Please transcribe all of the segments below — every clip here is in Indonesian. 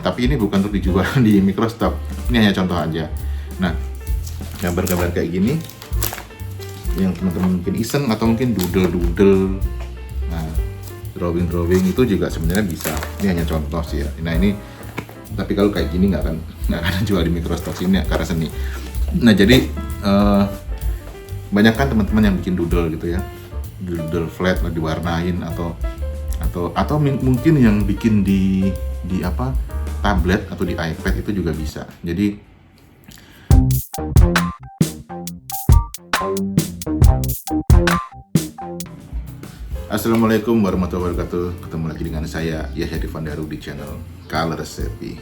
tapi ini bukan untuk dijual di microstock, ini hanya contoh aja. Nah, gambar-gambar kayak gini yang teman-teman mungkin iseng atau mungkin doodle, nah drawing itu juga sebenarnya bisa. Ini hanya contoh sih ya. Nah ini, tapi kalau kayak gini nggak akan jual di microstock ini karena seni. Nah jadi banyak kan teman-teman yang bikin doodle gitu ya, doodle flat diwarnain atau mungkin yang bikin di apa tablet atau di iPad itu juga bisa. Jadi Assalamualaikum warahmatullahi wabarakatuh. Ketemu lagi dengan saya Yahya Divandaru di channel Color Recipe.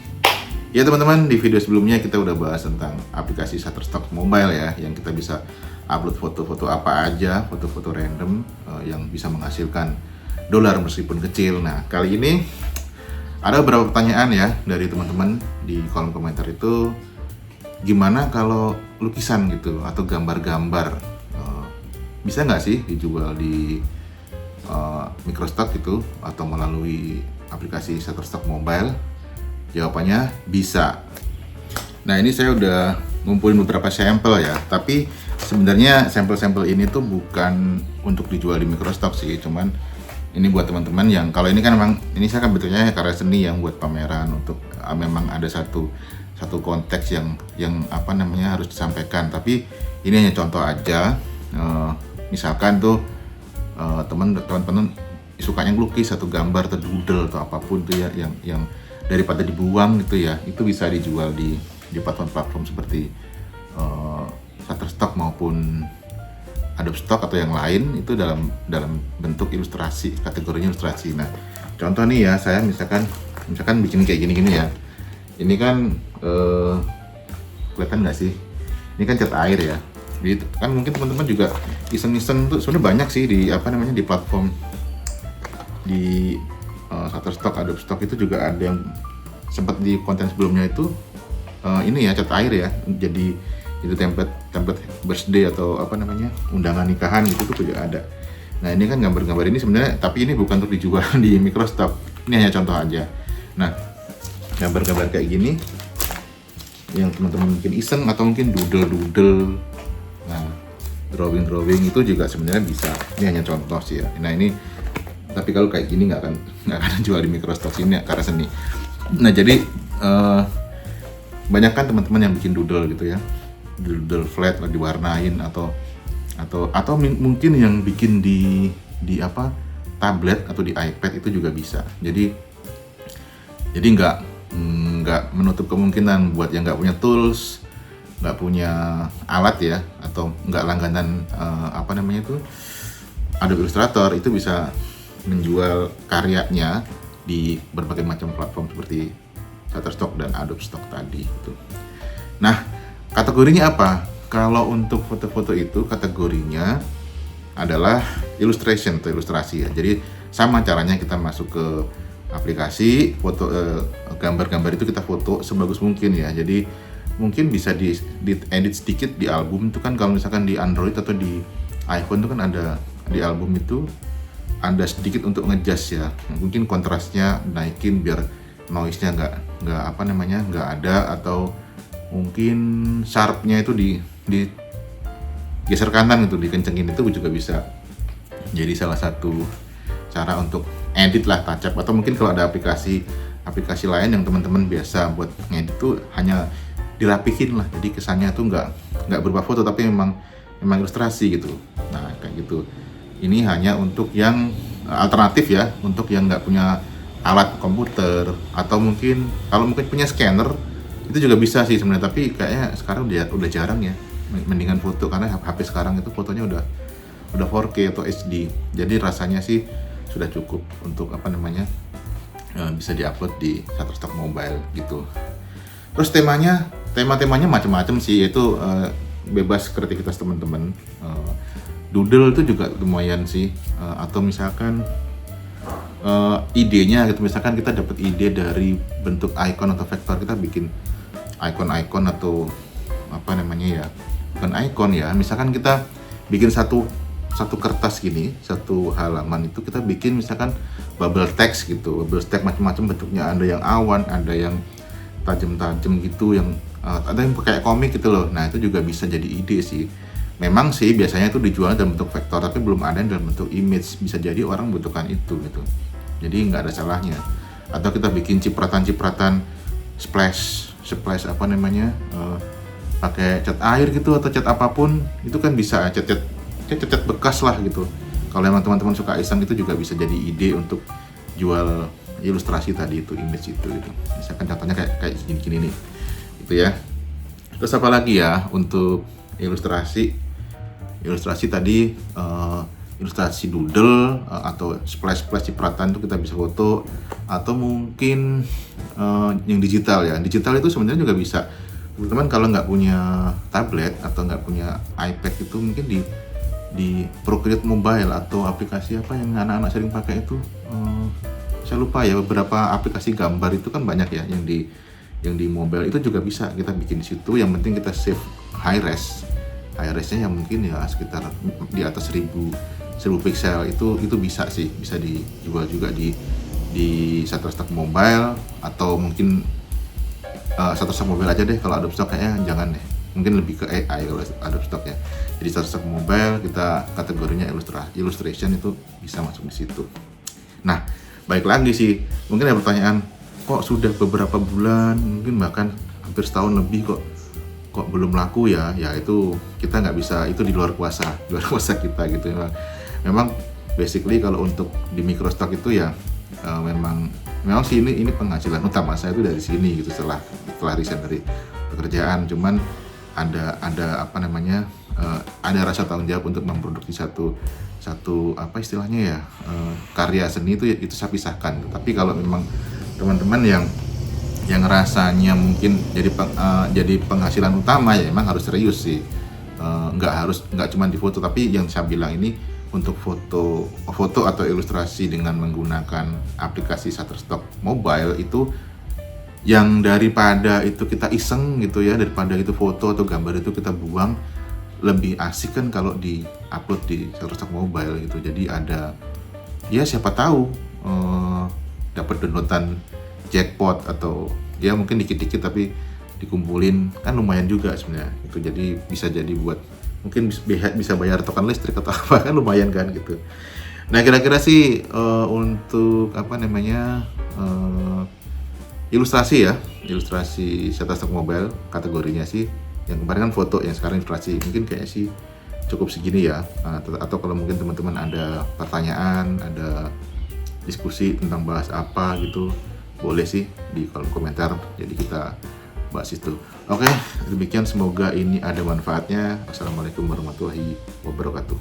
Ya teman-teman, di video sebelumnya kita udah bahas tentang aplikasi Shutterstock Mobile ya, yang kita bisa upload foto-foto apa aja, foto-foto random yang bisa menghasilkan dolar meskipun kecil. Nah, kali ini ada beberapa pertanyaan ya dari teman-teman di kolom komentar itu, gimana kalau lukisan gitu atau gambar-gambar bisa nggak sih dijual di microstock gitu atau melalui aplikasi Shutterstock Mobile? Jawabannya bisa. Nah ini saya udah ngumpulin beberapa sampel ya, tapi sebenarnya sampel-sampel ini tuh bukan untuk dijual di microstock sih, cuman ini buat teman-teman yang, kalau ini kan memang ini saya kan betulnya karya seni yang buat pameran untuk memang ada satu konteks yang apa namanya harus disampaikan, tapi ini hanya contoh aja. Misalkan tuh teman-teman sukanya ngelukis satu gambar atau doodle atau apapun tuh ya, yang daripada dibuang gitu ya, itu bisa dijual di platform-platform seperti Shutterstock maupun Adobe Stock atau yang lain, itu dalam bentuk ilustrasi, kategorinya ilustrasi. Nah contoh nih ya, saya misalkan bikin kayak gini ya, ini kan kelihatan nggak sih, ini kan cat air ya. Jadi kan mungkin teman-teman juga iseng-iseng tuh sebenarnya banyak sih di di platform di Shutterstock, Adobe Stock itu juga ada yang sempat di konten sebelumnya itu ini ya, cat air ya, jadi itu template birthday atau undangan nikahan gitu tuh juga ada. Nah ini kan gambar-gambar ini sebenarnya, tapi ini bukan untuk dijual di microstock, ini hanya contoh aja. Nah gambar-gambar kayak gini yang teman-teman mungkin iseng atau mungkin doodle, nah drawing itu juga sebenarnya bisa. Ini hanya contoh sih ya. Nah ini, tapi kalau kayak gini nggak akan jual di microstock ini karena seni. Nah jadi banyak kan teman-teman yang bikin doodle gitu ya, doodle flat diwarnain atau mungkin yang bikin di apa tablet atau di iPad itu juga bisa. Jadi nggak menutup kemungkinan buat yang nggak punya tools, nggak punya alat ya, atau nggak langganan Adobe Illustrator, itu bisa menjual karyanya di berbagai macam platform seperti Shutterstock dan Adobe Stock tadi itu. Nah, kategorinya apa? Kalau untuk foto-foto itu kategorinya adalah illustration atau ilustrasi ya. Jadi sama caranya, kita masuk ke aplikasi foto, gambar-gambar itu kita foto sebagus mungkin ya. Jadi mungkin bisa di edit sedikit di album itu kan, kalau misalkan di Android atau di iPhone itu kan ada di album itu ada sedikit untuk ngejust ya, mungkin kontrasnya naikin biar noise-nya nggak ada, atau mungkin sharp-nya itu di geser kanan itu, dikencengin, itu juga bisa jadi salah satu cara untuk edit lah, touch up. Atau mungkin kalau ada aplikasi lain yang teman-teman biasa buat ngedit tuh hanya dirapihin lah, jadi kesannya tuh nggak berupa foto tapi memang ilustrasi gitu. Nah kayak gitu. Ini hanya untuk yang alternatif ya, untuk yang nggak punya alat komputer, atau mungkin kalau punya scanner itu juga bisa sih sebenarnya, tapi kayaknya sekarang udah jarang ya, mendingan foto karena HP sekarang itu fotonya udah 4K atau HD, jadi rasanya sih sudah cukup untuk bisa diupload di Shutterstock Mobile gitu. Terus temanya macam-macam sih, itu bebas kreativitas teman-teman. Doodle itu juga lumayan sih, atau misalkan idenya gitu, misalkan kita dapat ide dari bentuk icon atau vektor, kita bikin icon atau bukan icon ya, misalkan kita bikin satu kertas gini, satu halaman itu kita bikin misalkan bubble text gitu, bubble text macam-macam bentuknya, ada yang awan, ada yang tajam-tajam gitu yang ada yang kayak komik gitu loh. Nah itu juga bisa jadi ide sih. Memang sih biasanya itu dijual dalam bentuk vektor, tapi belum ada yang dalam bentuk image. Bisa jadi orang membutuhkan itu gitu. Jadi nggak ada salahnya. Atau kita bikin cipratan-cipratan splash apa namanya, pakai cat air gitu atau cat apapun, itu kan bisa cat bekas lah gitu. Kalau emang teman-teman suka iseng, itu juga bisa jadi ide untuk jual ilustrasi tadi itu, image itu gitu. Misalkan contohnya kayak gini nih gitu ya. Terus apa lagi ya untuk ilustrasi tadi, ilustrasi doodle atau splash cipratan itu kita bisa foto, atau mungkin yang digital ya. Digital itu sebenarnya juga bisa. Teman-teman kalau nggak punya tablet atau nggak punya iPad, itu mungkin di Procreate Mobile atau aplikasi apa yang anak-anak sering pakai itu, saya lupa ya, beberapa aplikasi gambar itu kan banyak ya yang di mobile, itu juga bisa kita bikin di situ. Yang penting kita save high res-nya yang mungkin ya sekitar di atas 1000 pixel, itu bisa sih, bisa dijual juga di Shutterstock Mobile, atau mungkin Shutterstock Mobile aja deh. Kalau Adobe Stock kayaknya jangan deh, mungkin lebih ke AI kalau Adobe Stock ya. Jadi Shutterstock Mobile kita kategorinya illustration, itu bisa masuk di situ. Nah, baik lagi sih, mungkin ada pertanyaan, kok sudah beberapa bulan, mungkin bahkan hampir setahun lebih kok belum laku ya? Ya itu kita nggak bisa, itu di luar kuasa kita gitu. Memang basically kalau untuk di microstock itu ya memang sih ini penghasilan utama saya itu dari sini gitu, setelah resign dari pekerjaan. Cuman ada apa namanya, ada rasa tanggung jawab untuk memproduksi satu apa istilahnya ya, karya seni itu saya pisahkan. Tapi kalau memang teman-teman yang rasanya mungkin jadi penghasilan utama, ya memang harus serius sih. Nggak cuma di foto, tapi yang saya bilang ini untuk foto atau ilustrasi dengan menggunakan aplikasi Shutterstock Mobile, itu yang daripada itu kita iseng gitu ya, daripada itu foto atau gambar itu kita buang, lebih asik kan kalau di-upload di Shutterstock Mobile gitu. Jadi ada, ya siapa tahu dapat downloadan jackpot, atau ya mungkin dikit-dikit tapi dikumpulin kan lumayan juga sebenarnya itu. Jadi bisa jadi buat mungkin bisa bayar token listrik atau apa, kan lumayan kan gitu. Nah kira-kira sih untuk apa namanya, ilustrasi Shutterstock Mobile kategorinya sih, yang kemarin kan foto, yang sekarang ilustrasi, mungkin kayaknya sih cukup segini ya. Atau kalau mungkin teman-teman ada pertanyaan, ada diskusi tentang bahas apa gitu, boleh sih di kolom komentar, jadi kita bahas itu. Oke, demikian, semoga ini ada manfaatnya. Wassalamualaikum warahmatullahi wabarakatuh.